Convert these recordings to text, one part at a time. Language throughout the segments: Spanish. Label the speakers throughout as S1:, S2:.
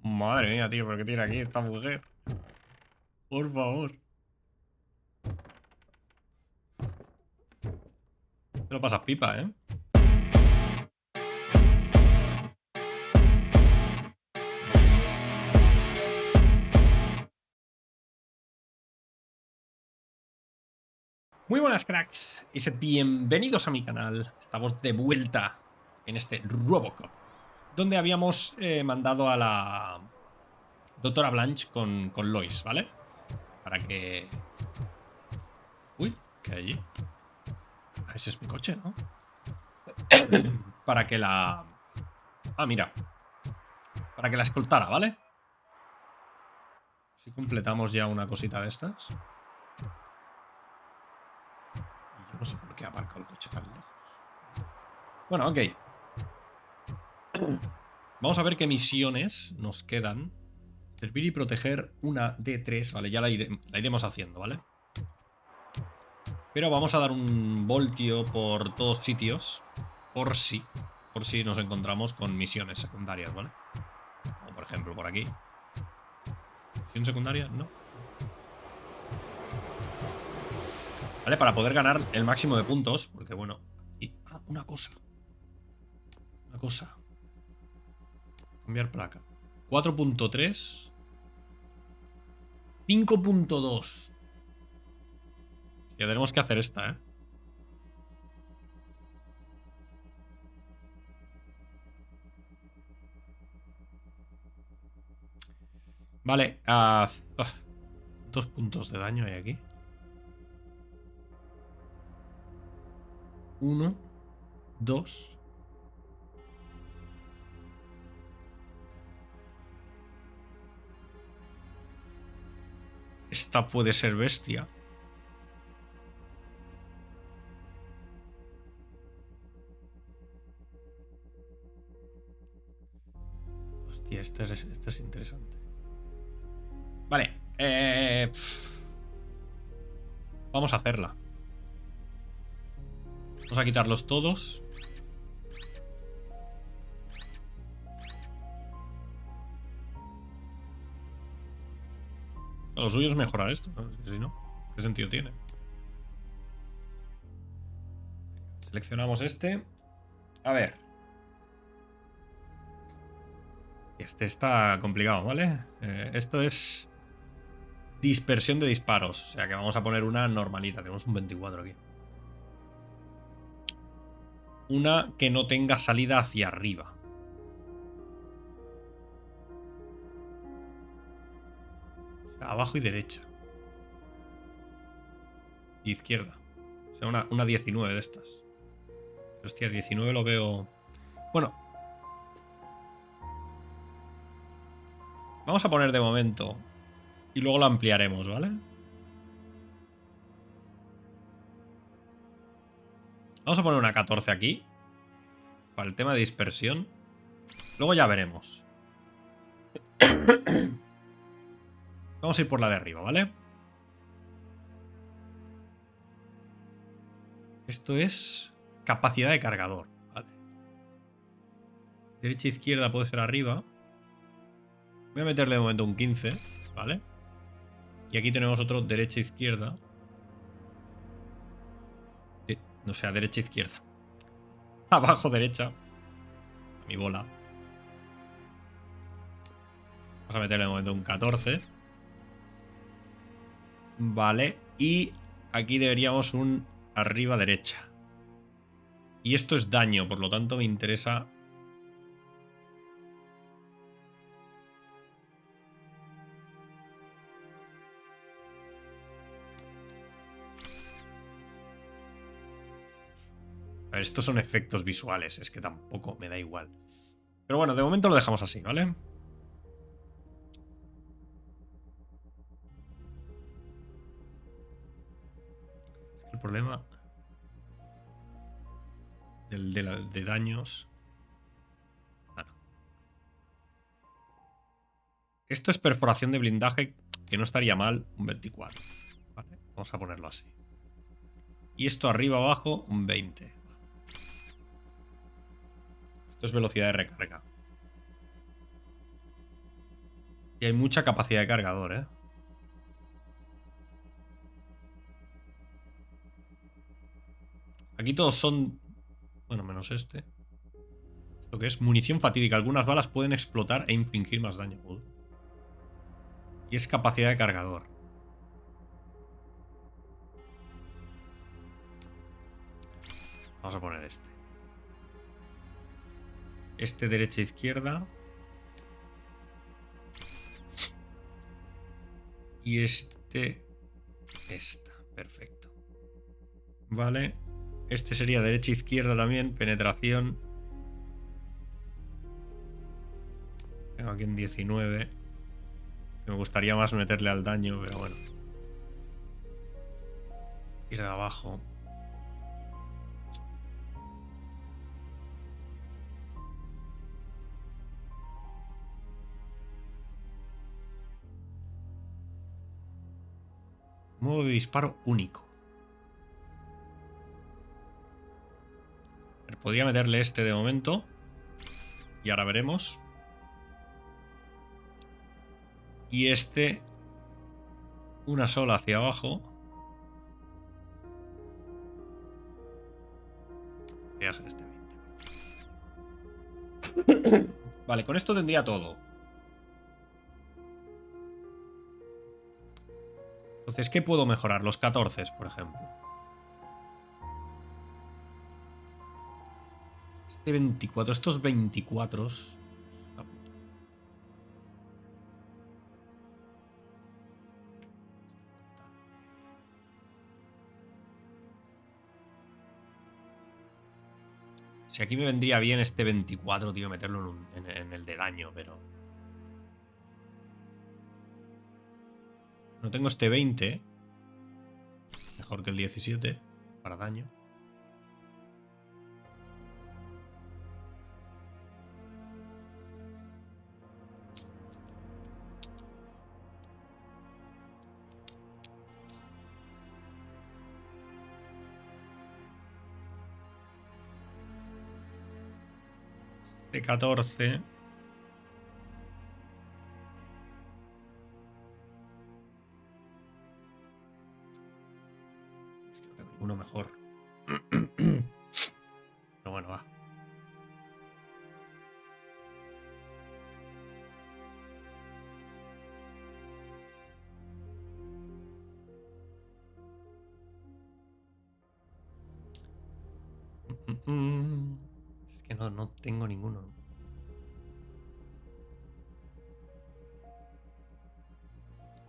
S1: Madre mía, tío, ¿pero qué tiene aquí esta mujer? Por favor. Te lo pasas pipa, ¿eh? Muy buenas, cracks, y sed bienvenidos a mi canal. Estamos de vuelta en este Robocop, donde habíamos mandado a la doctora Blanche con Lois, ¿vale? Para que... Uy, ¿qué hay allí? Ah, ese es mi coche, ¿no? Para que la... Ah, mira. Para que la escoltara, ¿vale? Si completamos ya una cosita de estas. Y yo no sé por qué ha aparcado el coche tan lejos. Bueno, ok. Vamos a ver qué misiones nos quedan. Servir y proteger una de 3. Vale, ya la iremos haciendo, ¿vale? Pero vamos a dar un voltio por todos sitios. Por si nos encontramos con misiones secundarias, ¿vale? Como por ejemplo por aquí. ¿Misión secundaria? No. Vale, para poder ganar el máximo de puntos. Porque bueno... Y, una cosa. Cambiar placa. 4.3. 5.2. Ya tenemos que hacer esta, ¿eh? Vale. 2 puntos de daño hay aquí. 1, 2. Esta puede ser bestia. Hostia, esta es interesante. Vale. Vamos a hacerla. Vamos a quitarlos todos. Lo suyo es mejorar esto, ¿no? Es que si no, ¿qué sentido tiene? Seleccionamos este. A ver. Este está complicado, ¿vale? Esto es dispersión de disparos. O sea que vamos a poner una normalita. Tenemos un 24 aquí. Una que no tenga salida hacia arriba. Abajo y derecha. Izquierda. O sea, una 19 de estas. Hostia, 19 lo veo... Bueno. Vamos a poner de momento. Y luego lo ampliaremos, ¿vale? Vamos a poner una 14 aquí. Para el tema de dispersión. Luego ya veremos. Vamos a ir por la de arriba, ¿vale? Esto es capacidad de cargador, ¿vale? Derecha e izquierda puede ser arriba. Voy a meterle de momento un 15, ¿vale? Y aquí tenemos otro derecha e izquierda. No sea derecha e izquierda. Abajo derecha. Mi bola. Vamos a meterle de momento un 14. Vale. Y aquí deberíamos un arriba derecha. Y esto es daño, por lo tanto me interesa... A ver, estos son efectos visuales, es que tampoco me da igual. Pero bueno, de momento lo dejamos así, ¿vale? Es que el problema... de daños... Bueno. Esto es perforación de blindaje, que no estaría mal, un 24. Vale, vamos a ponerlo así. Y esto arriba abajo, un 20. Esto es velocidad de recarga. Y hay mucha capacidad de cargador, ¿eh? Aquí todos son... Bueno, menos este. ¿Esto qué es? Munición fatídica. Algunas balas pueden explotar e infligir más daño. Y es capacidad de cargador. Vamos a poner este. Este derecha-izquierda. Y este... Esta. Perfecto. Vale. Este sería derecha-izquierda también. Penetración. Tengo aquí en 19. Me gustaría más meterle al daño, pero bueno. Ir de abajo. Modo de disparo único. Podría meterle este de momento. Y ahora veremos. Y este... Una sola hacia abajo. Voy a hacer este 20. Vale, con esto tendría todo. Entonces, ¿qué puedo mejorar? Los 14, por ejemplo. Este 24, estos 24. Si aquí me vendría bien este 24, tío, meterlo en el de daño, pero... No tengo este 20. Mejor que el 17 para daño. Este 14. No tengo ninguno mejor. Pero bueno, va. Es que no tengo ninguno.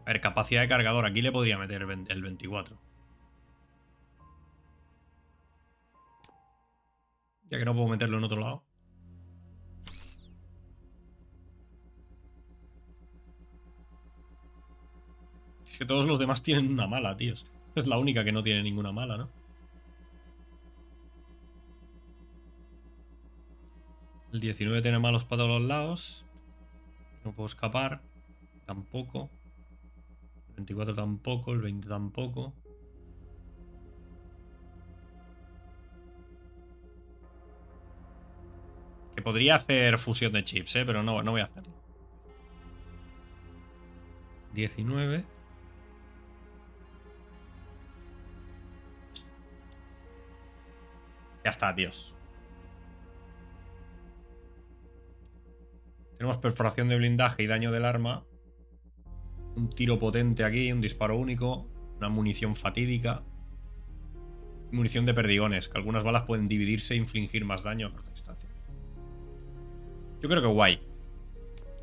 S1: A ver, capacidad de cargador. Aquí le podría meter el 24. Ya que no puedo meterlo en otro lado. Es que todos los demás tienen una mala, tíos. Es la única que no tiene ninguna mala, ¿no? El 19 tiene malos para todos los lados. No puedo escapar. Tampoco. El 24 tampoco. El 20 tampoco. Que podría hacer fusión de chips, pero no voy a hacerlo. 19. Ya está, tíos. Tenemos perforación de blindaje y daño del arma. Un tiro potente aquí, un disparo único. Una munición fatídica. Munición de perdigones, que algunas balas pueden dividirse e infligir más daño a corta distancia. Yo creo que guay.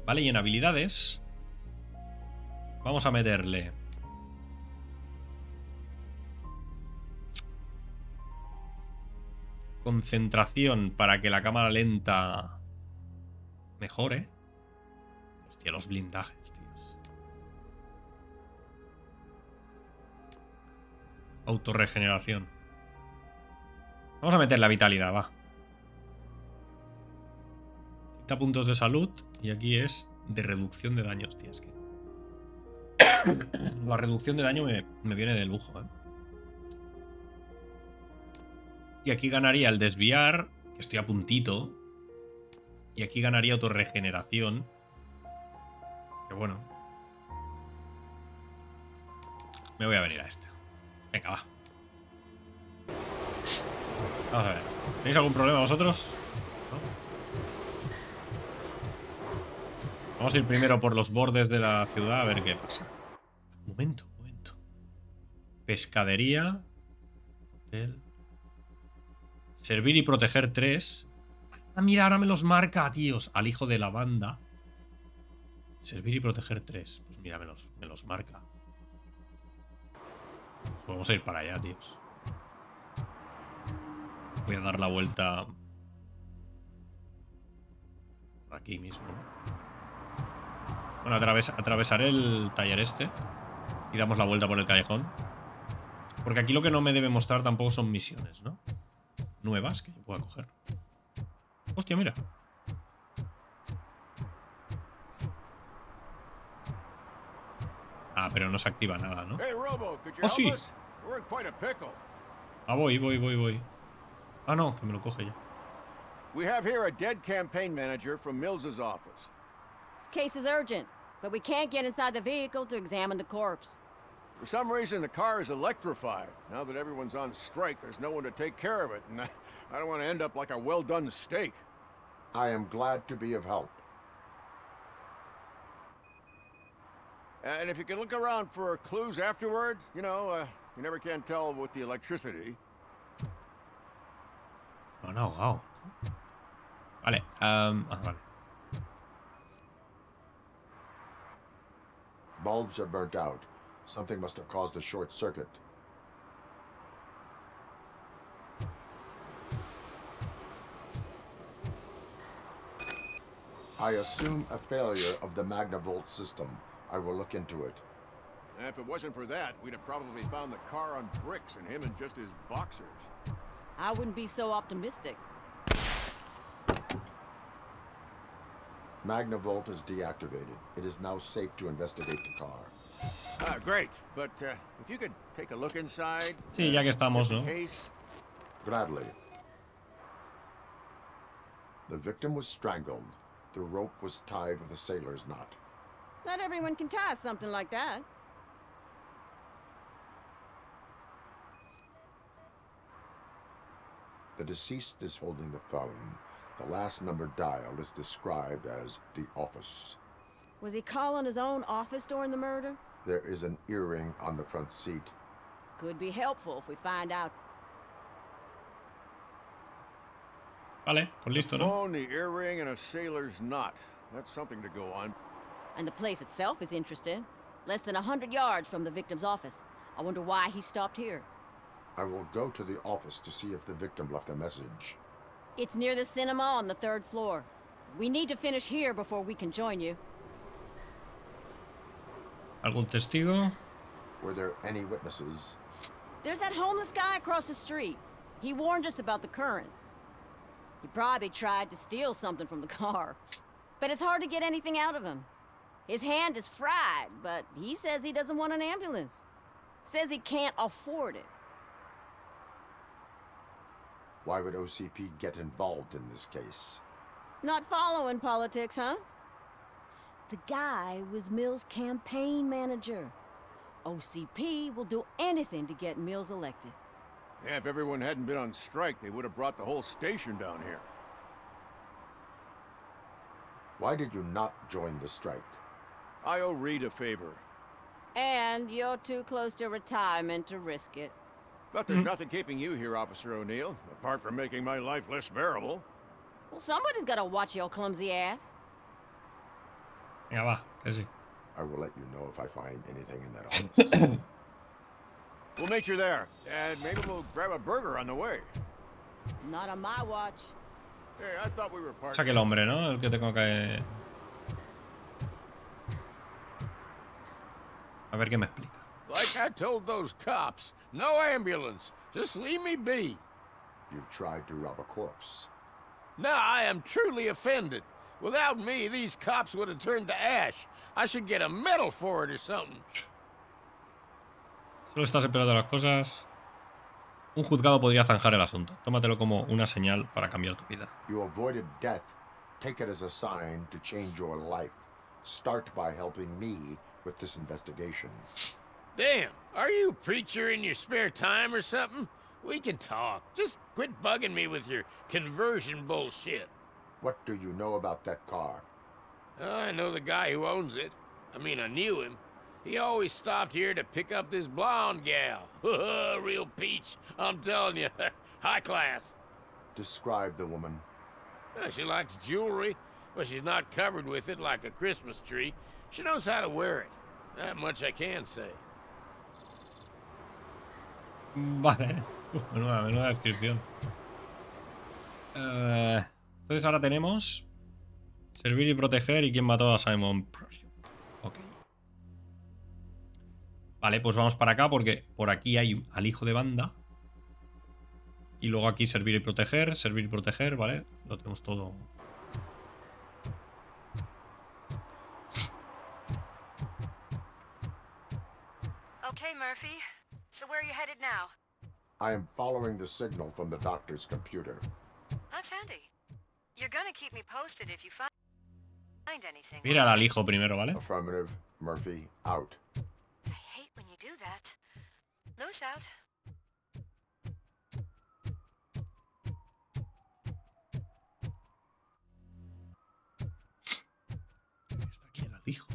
S1: Vale, y en habilidades vamos a meterle concentración para que la cámara lenta mejore. Hostia, los blindajes, tíos. Autorregeneración. Vamos a meter la vitalidad, va. 30 puntos de salud. Y aquí es de reducción de daños, tío. Es que la reducción de daño me viene de lujo, ¿eh? Y aquí ganaría el desviar, que estoy a puntito. Y aquí ganaría autorregeneración. Qué bueno. Me voy a venir a este. Venga, va. Vamos a ver. ¿Tenéis algún problema vosotros? ¿No? Vamos a ir primero por los bordes de la ciudad a ver qué pasa. Un momento, un momento. Pescadería. Hotel. Servir y proteger 3. Ah, mira, ahora me los marca, tíos. Al hijo de la banda. Servir y proteger 3. Pues mira, me los marca. Pues vamos a ir para allá, tíos. Voy a dar la vuelta por aquí mismo. Bueno, atravesaré el taller este y damos la vuelta por el callejón. Porque aquí lo que no me debe mostrar tampoco son misiones, ¿no? Nuevas que yo pueda coger. Hostia, mira. Ah, pero no se activa nada, ¿no? ¡Oh, sí! Ah, voy. Ah, no, que me lo coge ya.
S2: We have here a dead campaign manager from Mills's office.
S3: This case is urgent, but we can't get inside the vehicle to examine the corpse.
S2: For some reason, the car is electrified. Now that everyone's on strike, there's no one to take care of it, and I don't want to end up like a well-done steak.
S4: I am glad to be of help.
S2: And if you can look around for clues afterwards, you know, you never can tell with the electricity.
S1: No, no, wow. Vale, vale.
S4: Bulbs are burnt out. Something must have caused a short circuit. I assume a failure of the Magnavolt system. I will look into it.
S2: And if it wasn't for that, we'd have probably found the car on bricks and him in just his boxers.
S3: I wouldn't be so optimistic.
S4: Magnavolt is deactivated. It is now safe to investigate the car.
S2: Ah, great. But if you could take a look inside.
S1: Sí, ya que estamos, ¿no?
S2: Case.
S4: Gladly. The victim was strangled. The rope was tied with a sailor's knot.
S3: Not everyone can tie something like that.
S4: The deceased is holding the phone. The last number dialed is described as the office.
S3: Was he calling his own office during the murder?
S4: There is an earring on the front seat.
S3: Could be helpful if we find out.
S1: Vale, pues listo,
S2: The
S1: ¿no?
S2: phone, the earring, and a sailor's knot. That's something to go on.
S3: And the place itself is interesting. Less than 100 yards from the victim's office. I wonder why he stopped here.
S4: I will go to the office to see if the victim left a message.
S3: It's near the cinema on the 3rd floor. We need to finish here before we can join you.
S1: ¿Algún testigo?
S4: Were there any witnesses?
S3: There's that homeless guy across the street. He warned us about the current. He probably tried to steal something from the car. But it's hard to get anything out of him. His hand is fried, but he says he doesn't want an ambulance. Says he can't afford it.
S4: Why would OCP get involved in this case?
S3: Not following politics, huh? The guy was Mills' campaign manager. OCP will do anything to get Mills elected.
S2: Yeah, if everyone hadn't been on strike, they would have brought the whole station down here.
S4: Why did you not join the strike?
S2: I owe Reed a favor.
S3: And you're too close to retirement to risk it.
S2: But there's nothing keeping you here, Officer O'Neill, apart from making my life less bearable.
S3: Well, somebody's gotta watch your clumsy ass.
S1: Venga, va, que sí.
S4: I will let you know if I find anything in that office.
S2: We'll meet you there, and maybe we'll grab a burger on the way.
S3: Not on my watch.
S2: Hey, I thought we were partners.
S1: Es aquel hombre, ¿no? El que tengo que... A ver qué me explica.
S5: Like I told those cops, no ambulance. Just leave me be.
S4: You tried to rob a corpse.
S5: Now I am truly offended. Without me, these cops would have turned to ash. I should get a medal for it or something.
S1: Solo estás esperando las cosas. Un juzgado podría zanjar el asunto. Tómatelo como una señal para cambiar tu vida.
S4: You avoided death. Take it as a sign to change your life. Start by helping me with this investigation.
S5: Damn, are you a preacher in your spare time or something? We can talk. Just quit bugging me with your conversion bullshit.
S4: What do you know about that car?
S5: I know the guy who owns it. I mean, I knew him. He always stopped here to pick up this blonde gal. Real peach, I'm telling you. High class.
S4: Describe the woman.
S5: She likes jewelry, but she's not covered with it like a Christmas tree. She knows how to wear it. That much I can say.
S1: Vale. Menuda descripción. Entonces ahora tenemos servir y proteger y quién mató a Simon. Ok. Vale, pues vamos para acá porque por aquí hay al hijo de banda. Y luego aquí servir y proteger, ¿vale? Lo tenemos todo.
S6: Okay, Murphy. So where are you headed now?
S4: I am following the signal from the doctor's computer.
S6: That's handy. You're gonna keep me posted if you find anything.
S1: Mira al hijo primero, ¿vale?
S4: Affirmative. Murphy, out.
S6: I hate when you do that. Loose out.
S1: Está aquí el hijo.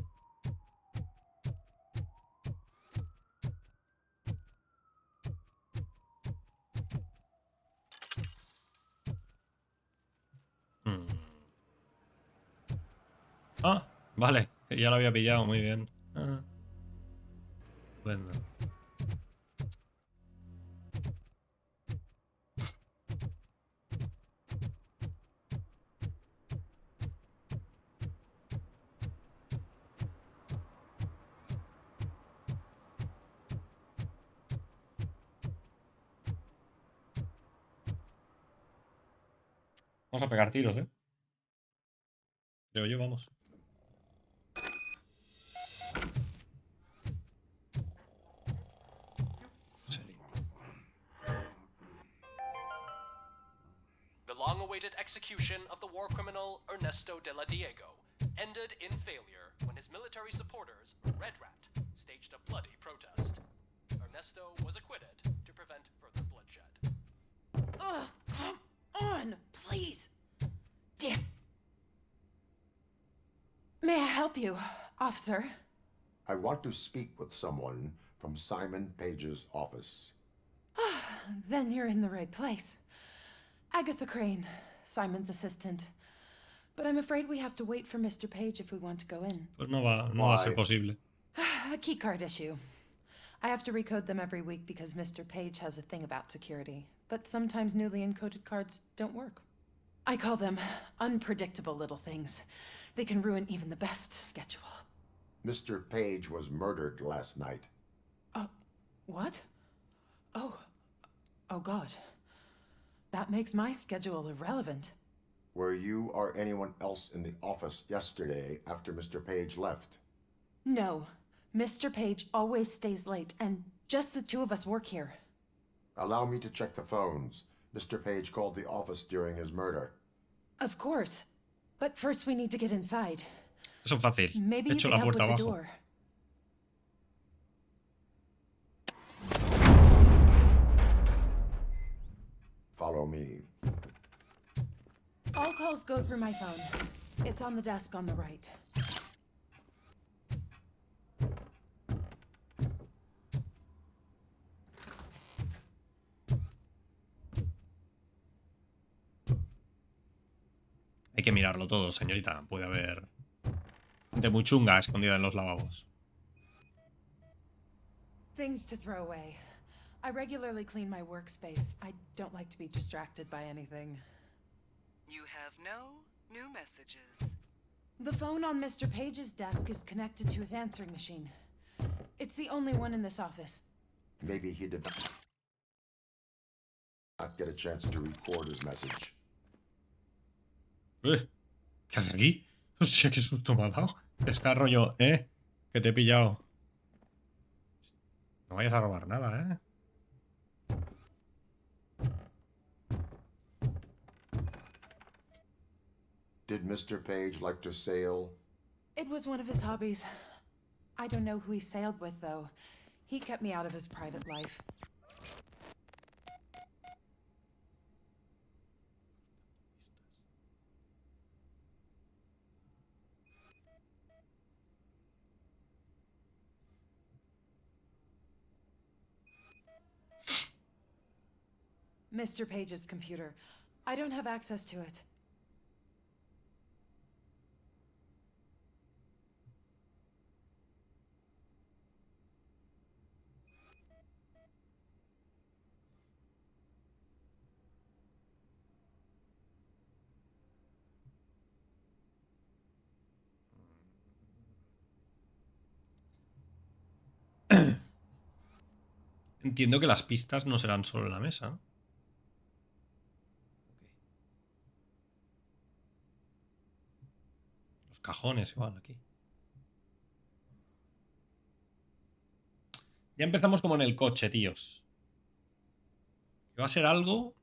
S1: Ah, vale, ya lo había pillado, muy bien. Bueno. Vamos a pegar tiros, ¿eh? Creo yo, vamos.
S7: The long-awaited execution of the war criminal Ernesto de la Diego ended in failure when his military supporters, Red Rat, staged a bloody protest. Ernesto was acquitted to prevent further bloodshed.
S8: Ugh, come on, please. Damn. May I help you, officer?
S4: I want to speak with someone from Simon Page's office.
S8: Then you're in the right place. Agatha Crane, Simon's assistant. But I'm afraid we have to wait for Mr. Page if we want to go in.
S1: Pues no va a ser posible.
S8: A keycard issue. I have to recode them every week because Mr. Page has a thing about security. But sometimes newly encoded cards don't work. I call them unpredictable little things. They can ruin even the best schedule.
S4: Mr. Page was murdered last night.
S8: What? Oh God. That makes my schedule irrelevant.
S4: Were you or anyone else in the office yesterday after Mr. Page left?
S8: No. Mr. Page always stays late, and just the two of us work here.
S4: Allow me to check the phones. Mr. Page called the office during his murder.
S8: Of course. But first we need to get inside.
S1: Eso es fácil.
S8: Maybe
S1: He
S8: you
S1: hecho
S8: can
S1: la
S8: help with
S1: puerta
S8: the
S1: abajo.
S8: door.
S4: Follow me.
S8: All calls go through my phone. It's on the desk on the right.
S1: Hay que mirarlo todo, señorita. Puede haber gente muy chunga escondida en los lavabos.
S8: Things to throw away. I regularly clean my workspace. I don't like to be distracted by anything.
S6: You have no new messages.
S8: The phone on Mr. Page's desk is connected to his answering machine. It's the only one in this office.
S4: Maybe he did not get a chance to record his message.
S1: ¿Qué hace aquí? Hostia, qué susto me ha dado. Está rollo, que te he pillado. No vayas a robar nada,
S4: Did Mr. Page like to sail?
S8: It was one of his hobbies. I don't know who he sailed with, though. He kept me out of his private life. Mr. Page's computer. I don't have access to it.
S1: Entiendo que las pistas no serán solo en la mesa, ¿no? Los cajones igual aquí. Ya empezamos como en el coche, tíos. ¿Va a ser algo?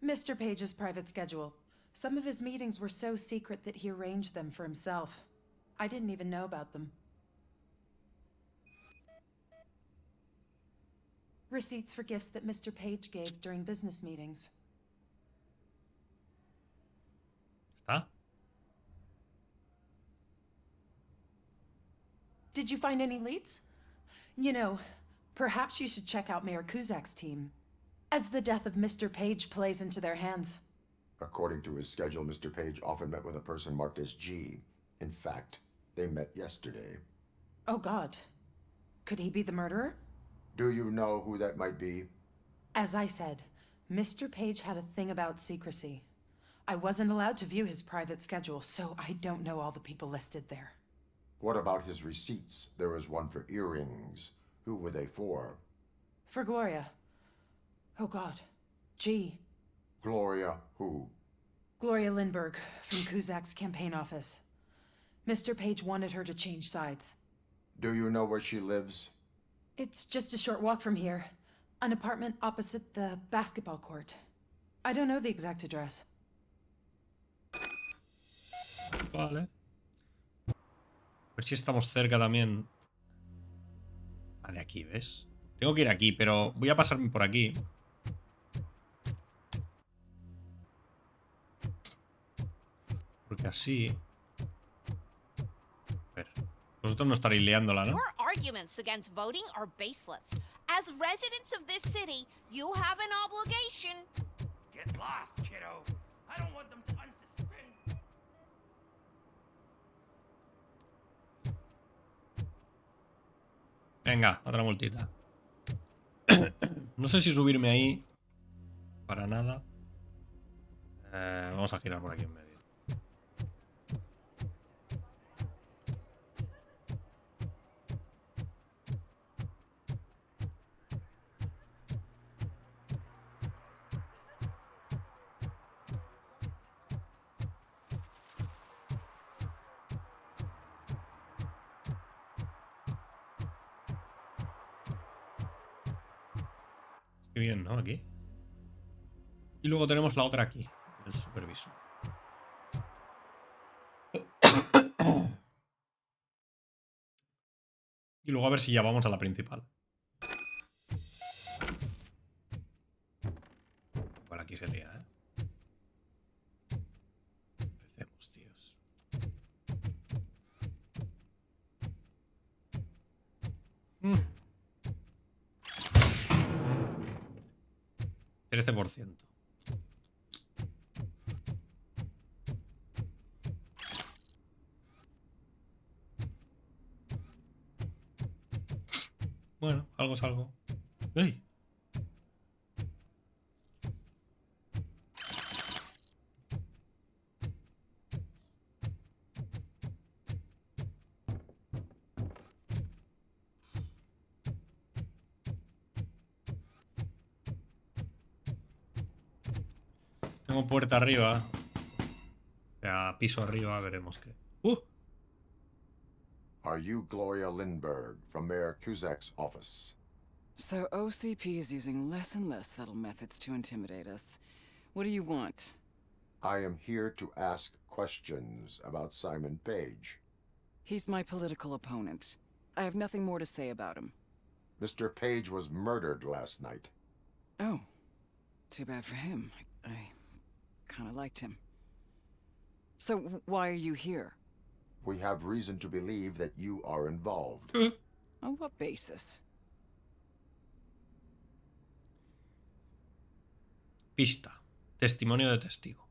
S8: Mr. Page's private schedule. Some of his meetings were so secret that he arranged them for himself. I didn't even know about them. Receipts for gifts that Mr. Page gave during business meetings.
S1: ¿Está?
S8: Did you find any leads? You know, perhaps you should check out Mayor Kuzak's team, as the death of Mr. Page plays into their hands.
S4: According to his schedule, Mr. Page often met with a person marked as G. In fact, they met yesterday.
S8: Oh, God. Could he be the murderer?
S4: Do you know who that might be?
S8: As I said, Mr. Page had a thing about secrecy. I wasn't allowed to view his private schedule, so I don't know all the people listed there.
S4: What about his receipts? There was one for earrings. Who were they for?
S8: For Gloria. Oh, God. G.
S4: Gloria who?
S8: Gloria Lindbergh, from Kuzak's campaign office. Mr. Page wanted her to change sides.
S4: Do you know where she lives?
S8: It's just a short walk from here. An apartment opposite the basketball court. I don't know the exact address.
S1: Vale. A ver si estamos cerca también. Ah, de aquí, ¿ves? Tengo que ir aquí, pero voy a pasarme por aquí. Porque así... A ver, vosotros no estaréis liándola, ¿no?
S9: Your arguments against voting are baseless. As residents of this city, you have an obligation.
S10: Get lost, kiddo. I don't want them to unsuspend.
S1: Venga, otra multita. No sé si subirme ahí. Para nada. Vamos a girar por aquí en medio. Qué bien, ¿no? Aquí. Y luego tenemos la otra aquí, el supervisor. Y luego a ver si ya vamos a la principal. Igual aquí se lía, ¿eh? Empecemos, tíos. Mm. 13%. Bueno, algo es algo. ¡Ey! Tengo puerta arriba. O sea, piso arriba, veremos qué.
S4: Are you Gloria Lindbergh from Mayor Kuzak's office?
S11: So OCP is using less and less subtle methods to intimidate us. What do you want?
S4: I am here to ask questions about Simon Page.
S11: He's my political opponent. I have nothing more to say about him.
S4: Mr. Page was murdered last night.
S11: Oh. Too bad for him. I kind of liked him. So why are you here?
S4: We have reason to believe that you are involved.
S11: On what basis?
S1: Pista. Testimonio de testigo.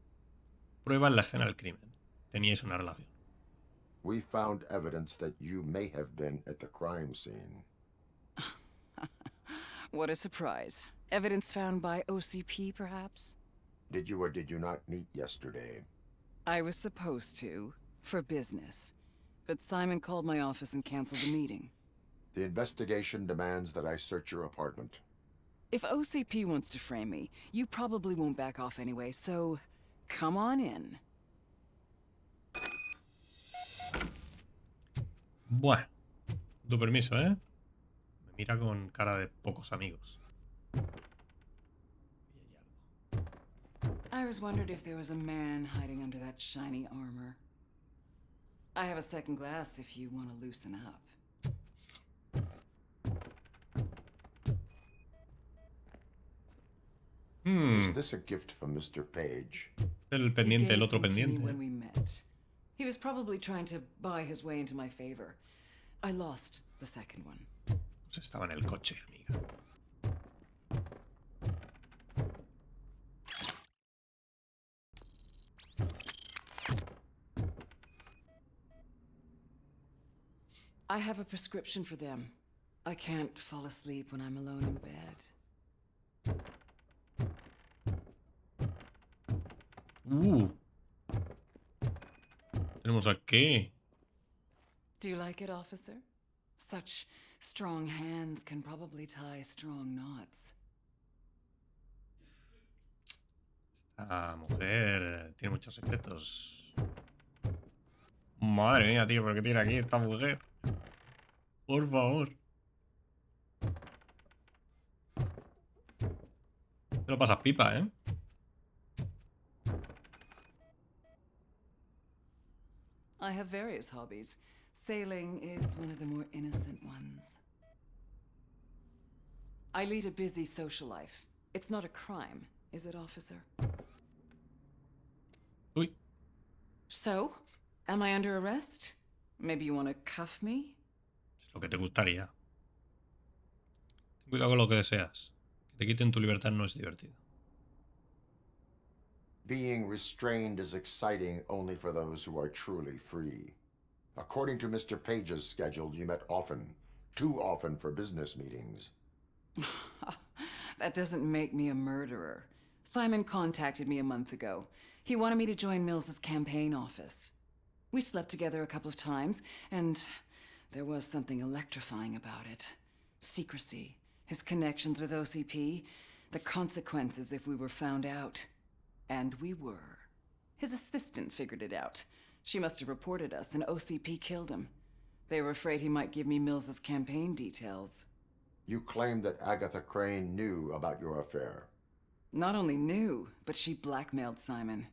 S1: Prueba en la escena del crimen. Teníais una relación.
S4: We found evidence that you may have been at the crime scene.
S11: What a surprise. Evidence found by OCP, perhaps?
S4: Did you or did you not meet yesterday?
S11: I was supposed to, for business. But Simon called my office and canceled the meeting.
S4: The investigation demands that I search your apartment.
S11: If OCP wants to frame me, you probably won't back off anyway, so come on in.
S1: Bueno, tu permiso, ¿eh? Me mira con cara de pocos amigos.
S11: I always wondered if there was a man hiding under that shiny armor. I have a second glass if you want to loosen up.
S4: Is this a gift from Mr. Page?
S1: El pendiente, el otro
S11: He gave them to me
S1: pendiente.
S11: when we met. He was probably trying to buy his way into my favor. I lost the second one.
S1: Pues estaba en el coche, amiga.
S11: I have a prescription for them. I can't fall asleep when I'm alone in bed.
S1: Tenemos aquí.
S11: Do you like it, officer? Such strong hands can probably tie strong knots.
S1: Esta mujer tiene muchos secretos. Madre mía, tío, ¿pero qué tiene aquí esta mujer? Por favor. Te lo pasas pipa, ¿eh?
S11: I have various hobbies. Sailing is one of the more innocent ones. I lead a busy social life. It's not a crime, is it, officer?
S1: Uy.
S11: So, am I under arrest? Maybe you want to cuff me?
S1: Es lo que te gustaría. Ten cuidado con lo que deseas. Que te quiten tu libertad no es divertido.
S4: Being restrained is exciting only for those who are truly free. According to Mr. Page's schedule, you met often. Too often for business meetings.
S11: That doesn't make me a murderer. Simon contacted me a month ago. He wanted me to join Mills's campaign office. We slept together a couple of times, and there was something electrifying about it. Secrecy, his connections with OCP, the consequences if we were found out. And we were. His assistant figured it out. She must have reported us, and OCP killed him. They were afraid he might give me Mills's campaign details.
S4: You claim that Agatha Crane knew about your affair.
S11: Not only knew, but she blackmailed Simon.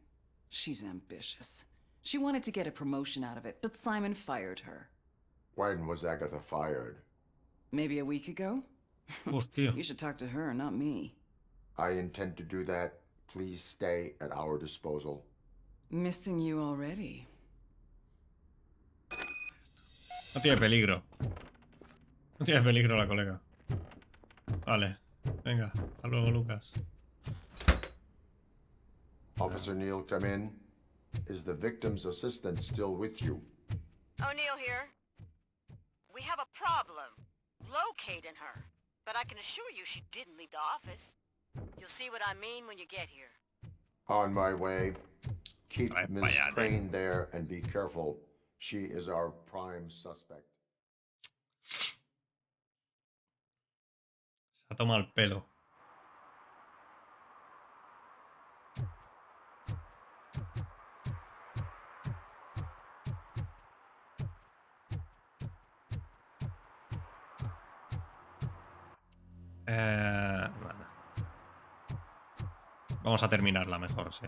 S11: She's ambitious. She wanted to get a promotion out of it, but Simon fired her.
S4: When was Agatha fired?
S11: Maybe a week ago?
S1: Hostia.
S11: You should talk to her, not me.
S4: I intend to do that. Please stay at our disposal.
S11: Missing you already.
S1: No tiene peligro. No tiene peligro la colega. Vale. Venga. Hasta luego, Lucas.
S4: Officer Neal, come in. Is the victim's assistant still with you?
S6: O'Neill here. We have a problem locating her, but I can assure you she didn't leave the office. You'll see what I mean when you get here.
S4: On my way. Keep
S1: Ay,
S4: Miss
S1: vaya,
S4: Crane there and be careful. She is our prime suspect.
S1: Se ha tomado el pelo. Bueno. Vamos a terminarla mejor, sí.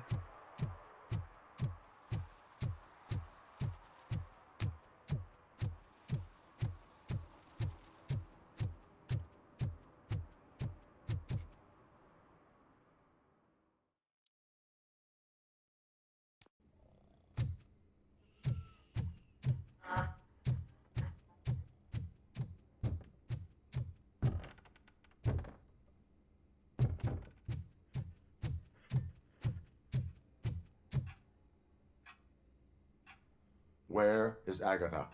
S4: Where is Agatha?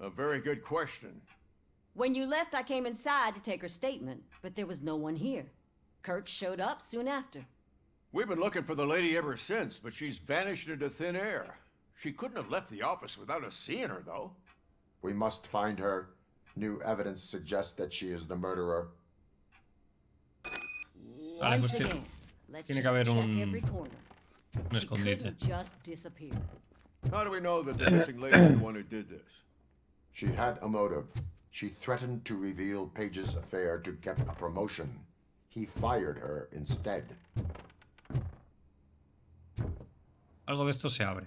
S2: A very good question.
S3: When you left, I came inside to take her statement, but there was no one here. Kurt showed up soon after.
S2: We've been looking for the lady ever since, but she's vanished into thin air. She couldn't have left the office without us seeing her, though.
S4: We must find her. New evidence suggests that she is the murderer.
S1: Vale, pues
S3: Once again, let's
S1: tiene
S3: just
S1: que haber
S3: check
S1: un
S3: every corner. She
S1: escondite.
S3: couldn't just disappear.
S2: How do we know that the missing lady is the one who did this?
S4: She had a motive. She threatened to reveal Page's affair to get a promotion. He fired her instead.
S1: Algo de esto se abre.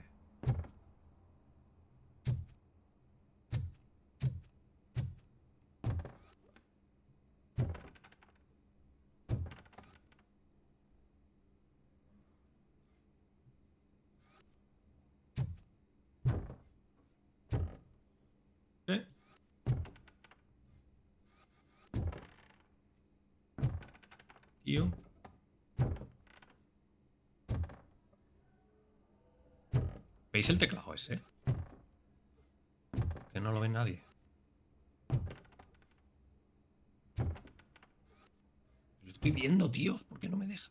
S1: Tío. ¿Veis el teclado ese? Que no lo ve nadie. Lo estoy viendo, tíos. ¿Por qué no me deja?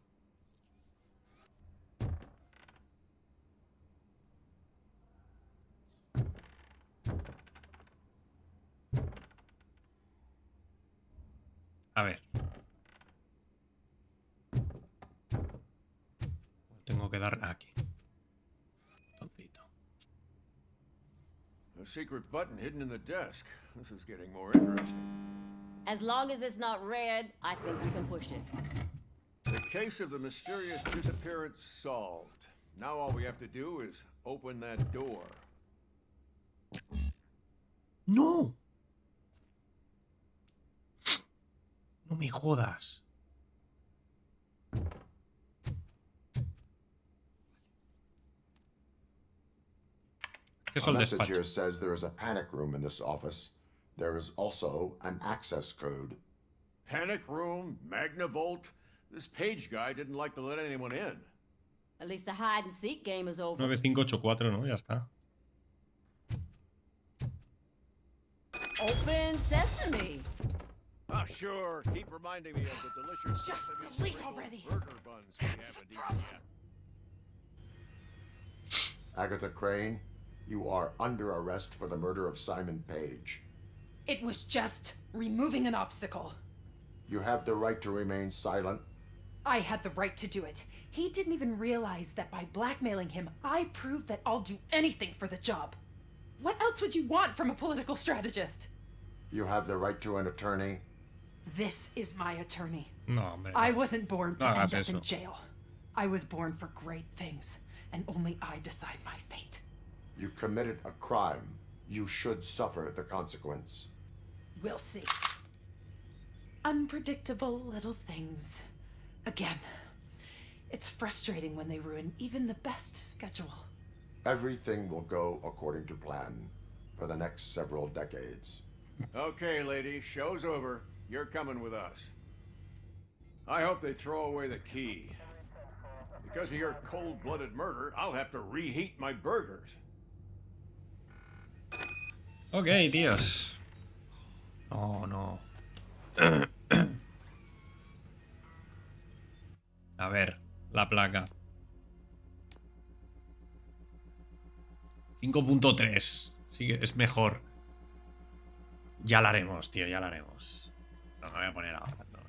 S1: A ver. Tengo que dar aquí. Tontito.
S2: A secret button hidden in the desk. This is getting more interesting.
S3: As long as it's not red, I think we can push it.
S2: The case of the mysterious disappearance solved. Now all we have to do is open that door.
S1: ¡No! No me jodas.
S4: A message here says there is a panic room in this office. There is also an access code.
S2: Panic room, Magnavolt. This Page guy didn't like to let anyone in.
S3: At least the hide and seek game is over.
S1: 9584, ¿no? Ya está.
S3: Open sesame.
S2: Oh, sure. Keep reminding me of the delicious
S8: Just
S2: sesame
S8: delete
S2: sprinkled
S8: already.
S2: burger buns we haven't eaten yet.
S4: Agatha Crane, you are under arrest for the murder of Simon Page.
S8: It was just removing an obstacle.
S4: You have the right to remain silent.
S8: I had the right to do it. He didn't even realize that by blackmailing him, I proved that I'll do anything for the job. What else would you want from a political strategist?
S4: You have the right to an attorney.
S8: This is my attorney.
S1: No, hombre.
S8: I wasn't born to
S1: No
S8: end
S1: hagas
S8: up
S1: eso.
S8: in jail. I was born for great things, and only I decide my fate.
S4: You committed a crime. You should suffer the consequence.
S8: We'll see. Unpredictable little things. Again, it's frustrating when they ruin even the best schedule.
S4: Everything will go according to plan for the next several decades.
S2: Okay, lady, show's over. You're coming with us. I hope they throw away the key. Because of your cold-blooded murder, I'll have to reheat my burgers.
S1: Ok, tíos. No, no. A ver, la placa. 5.3. Sí, es mejor. Ya la haremos, tío, ya la haremos. No me voy a poner ahora. No.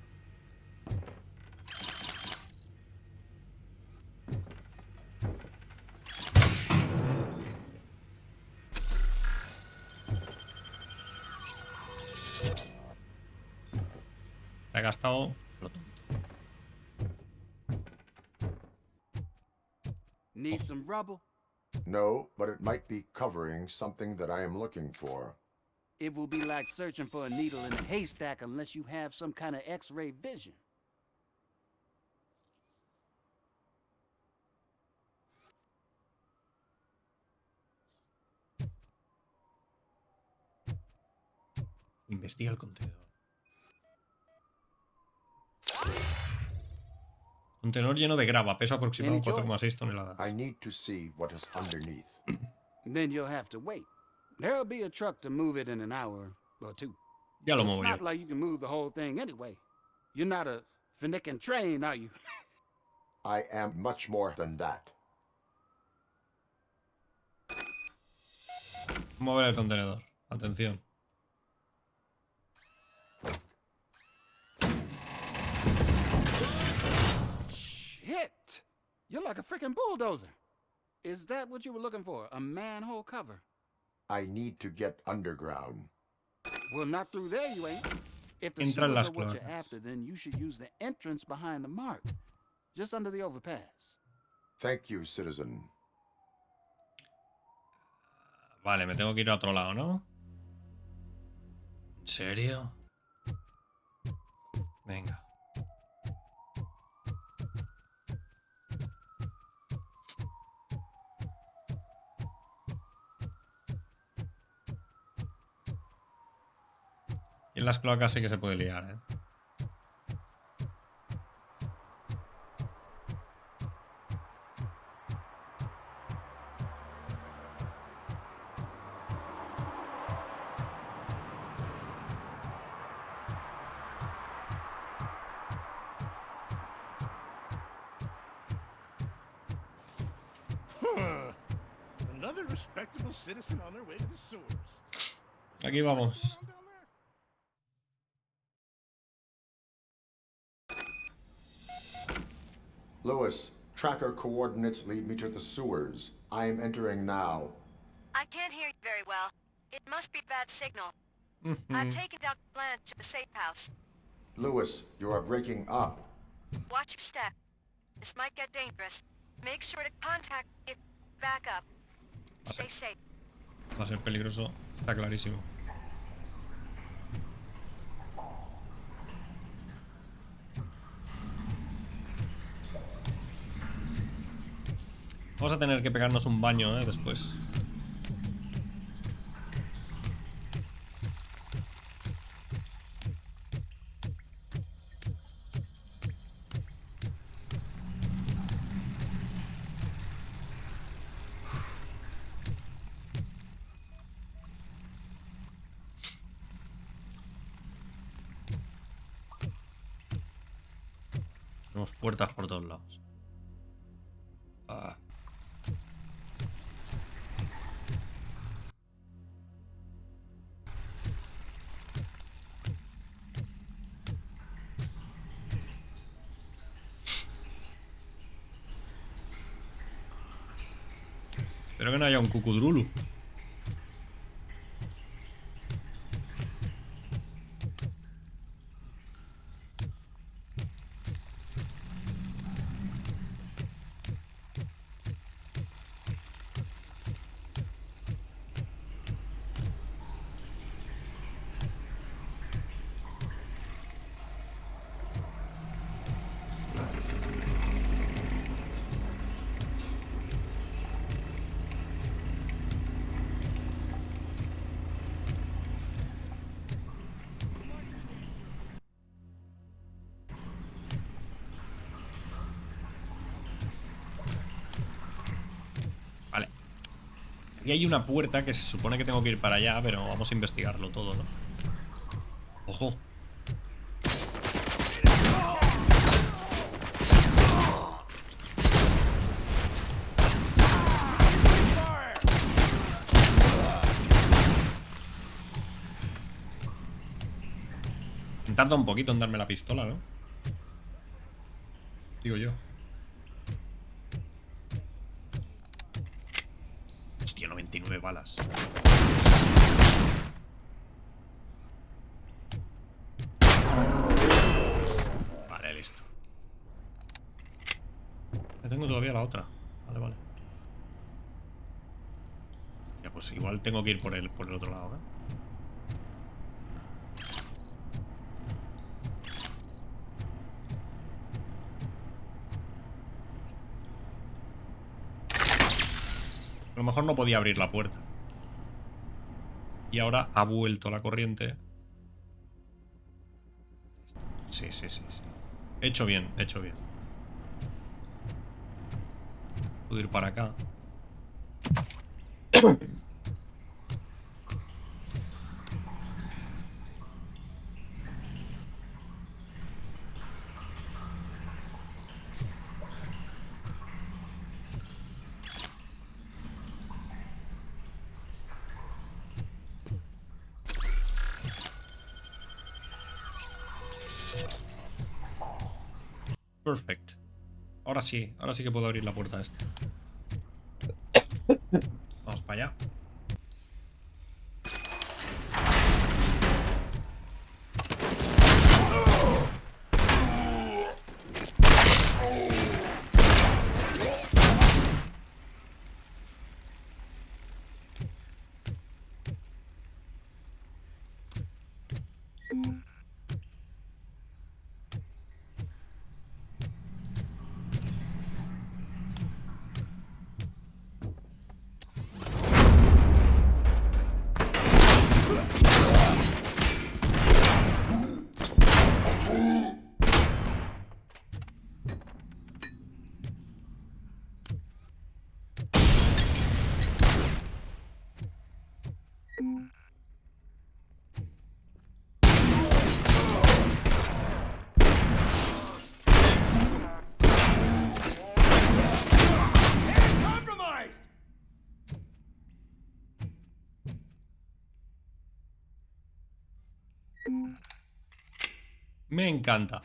S1: He gastado lo tonto.
S10: Need some rubber?
S4: No, but it might be covering something that I am looking for.
S10: It will be like searching for a needle in a haystack unless you have some kind of X-ray vision.
S1: Investiga el contenedor. Contenedor lleno de grava, peso aproximado 4,6 toneladas.
S4: I need to see what is underneath.
S10: Then you'll have to wait. There'll be a truck to move it in an hour or two.
S1: Ya lo
S10: It's
S1: muevo
S10: not
S1: yo.
S10: like you can move the whole thing anyway. You're not a finicking train, are you?
S4: I am much more than that.
S1: Mover el contenedor. Atención.
S10: Shit! You're like a freaking bulldozer. Is that what you were looking for? A manhole cover?
S4: I need to get underground.
S10: Well, not through there, you ain't. If the
S1: Entra en
S10: sewers
S1: las
S10: are what you're
S1: cloacas.
S10: after, then you should use the entrance behind the mark. Just under the overpass.
S4: Thank you, citizen.
S1: Vale, me tengo que ir a otro lado, ¿no? ¿En serio? Venga. Y en las cloacas sí que se puede liar, ¿eh?
S12: Another respectable citizen on their way to the sewers.
S1: Aquí vamos.
S4: Lewis, tracker coordinates lead me to the sewers. I am entering now.
S6: I can't hear you very well. It must be bad signal. I've taken Dr. Blanche to the safe house.
S4: Lewis, you are breaking up.
S6: Watch your step. This might get dangerous. Make sure to contact me. Back up. Stay safe.
S1: Va a ser peligroso, está clarísimo. Vamos a tener que pegarnos un baño, después. Tenemos puertas por todos lados. Ah. Espero que no haya un cucudrulu. Y hay una puerta que se supone que tengo que ir para allá, pero vamos a investigarlo todo, ¿no? ¡Ojo! Tarda un poquito en darme la pistola, ¿no? Digo yo. Hostia, 99 balas. Vale, listo. Ya tengo todavía la otra. Vale, vale. Ya, pues igual tengo que ir por el otro lado, ¿eh? A lo mejor no podía abrir la puerta. Y ahora ha vuelto la corriente. Sí, sí, sí, sí. He hecho bien, he hecho bien. Puedo ir para acá. Perfect. Ahora sí que puedo abrir la puerta esta. Vamos para allá. Me encanta.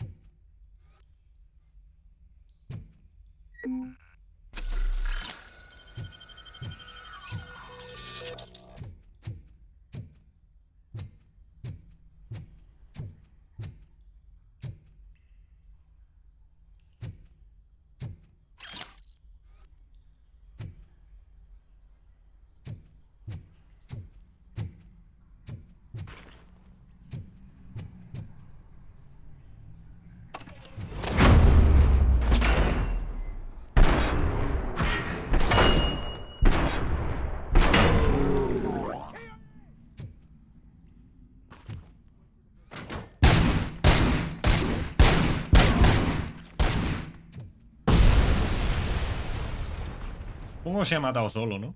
S1: Supongo que se ha matado solo, ¿no?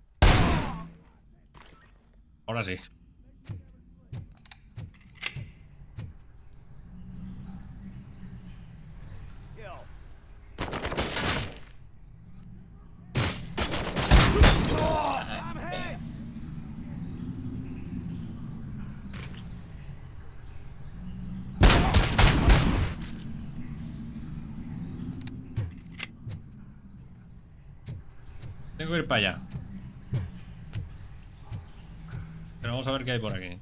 S1: Ahora sí. Tengo que ir para allá. Pero vamos a ver qué hay por aquí.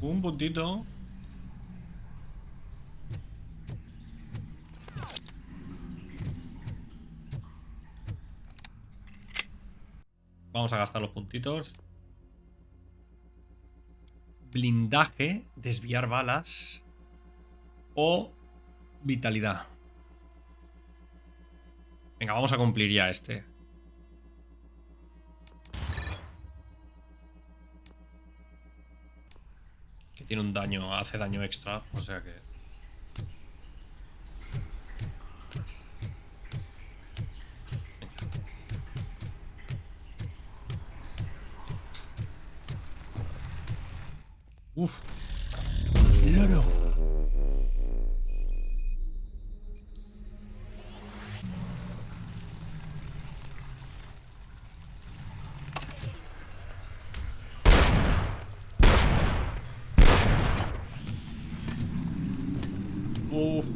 S1: Un puntito. Vamos a gastar los puntitos. Blindaje, desviar balas o vitalidad. Venga, vamos a cumplir ya este. Que tiene un daño, hace daño extra, o sea que... Uf. Loro. Uf.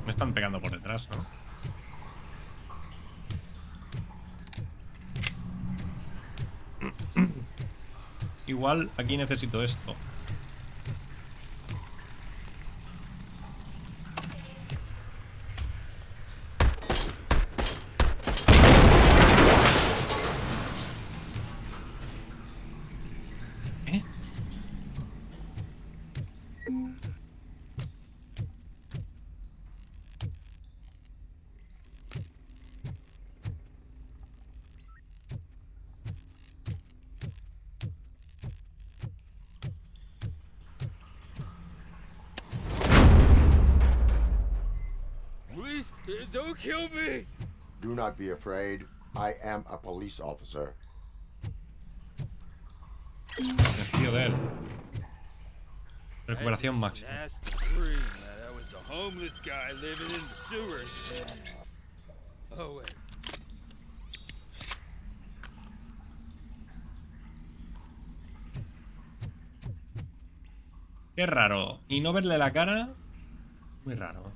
S1: Me están pegando por detrás, ¿no? Igual aquí necesito esto.
S5: Don't kill me.
S4: Do not be afraid. I am a police officer.
S1: Me fío de él. Recuperación máxima.
S5: That was a homeless guy living in the sewers. Oh wait.
S1: Qué raro. Y no verle la cara. Muy raro.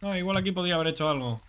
S1: Ah, igual aquí podría haber hecho algo.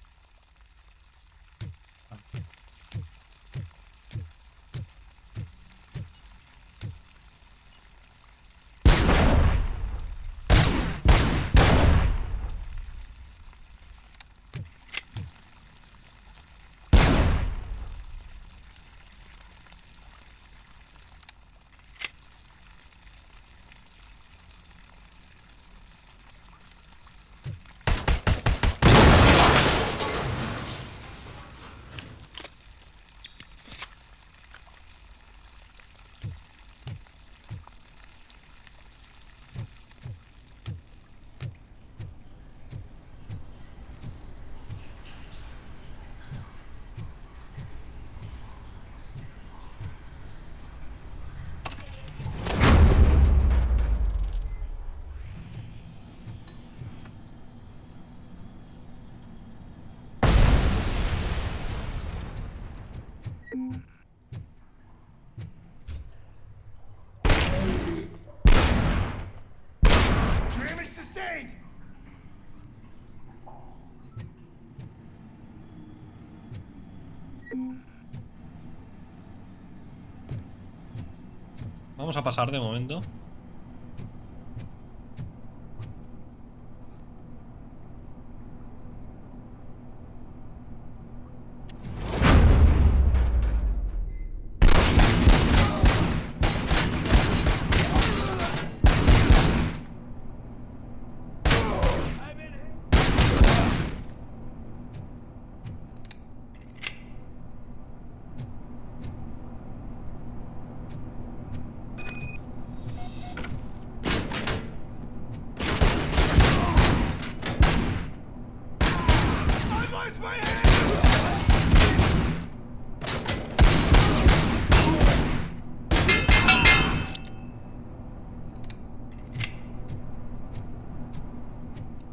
S2: Damage sustained!
S1: Vamos a pasar de momento.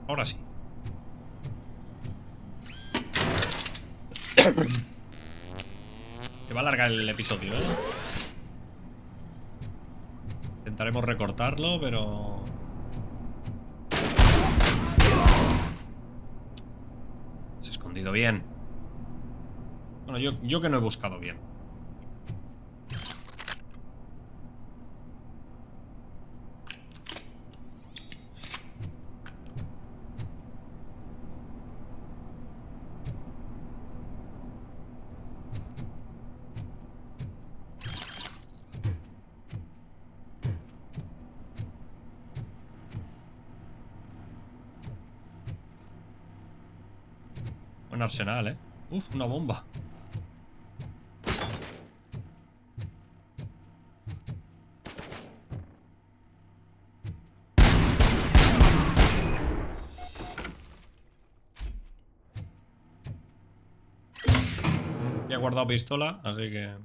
S1: Ahora sí. Se va a alargar el episodio, ¿eh? Intentaremos recortarlo, pero... Se ha escondido bien. Bueno, yo que no he buscado bien. Buen arsenal, ¿eh? Uf, una bomba. Ya he guardado pistola, así que...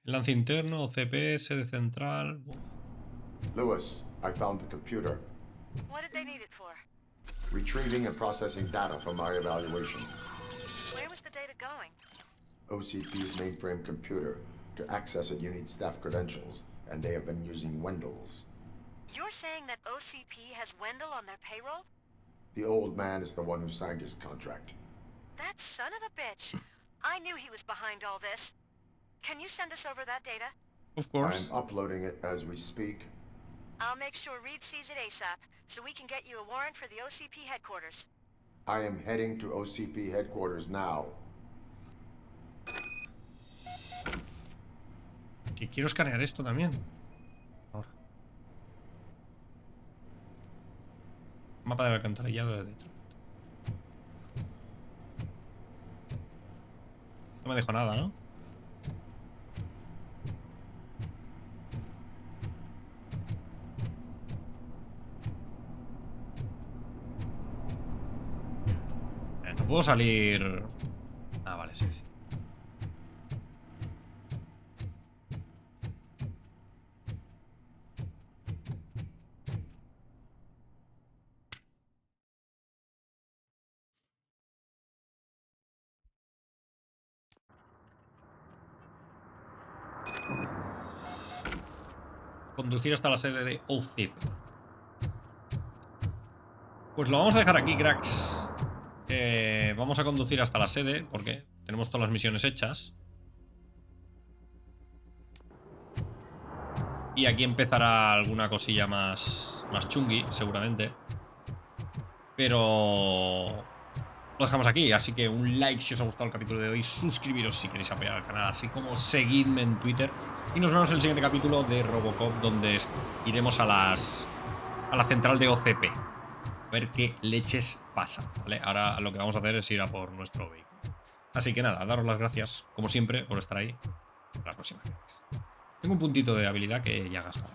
S1: Lance interno, CPS de central.
S4: Lewis, I found the computer.
S6: What did they need it for?
S4: Retrieving and processing data from my evaluation.
S6: Where was the data going?
S4: OCP's mainframe computer. To access it, you need staff credentials, and they have been using Wendell's.
S6: You're saying that OCP has Wendell on their payroll?
S4: The old man is the one who signed his contract.
S6: That son of a bitch. I knew he was behind all this. Can you send us over that data?
S1: Of course.
S4: I'm uploading it as we speak.
S6: I'll make sure Reed sees it ASAP, so we can get you a warrant for the OCP headquarters.
S4: I am heading to OCP headquarters now.
S1: Que quiero escanear esto también. Ahora. Mapa del alcantarillado de Detroit. No me dejo nada, ¿no? No puedo salir... Ah, vale, sí, sí. Conducir hasta la sede de OCP. Pues lo vamos a dejar aquí, cracks. Vamos a conducir hasta la sede porque tenemos todas las misiones hechas. Y aquí empezará alguna cosilla más chungui, seguramente. Pero lo dejamos aquí, así que un like si os ha gustado el capítulo de hoy, suscribiros si queréis apoyar al canal, así como seguidme en Twitter. Y nos vemos en el siguiente capítulo de Robocop, donde iremos a la central de OCP. A ver qué leches pasa, ¿vale? Ahora lo que vamos a hacer es ir a por nuestro vehículo. Así que nada, daros las gracias, como siempre, por estar ahí. Hasta la próxima. Tengo un puntito de habilidad que ya gastaré.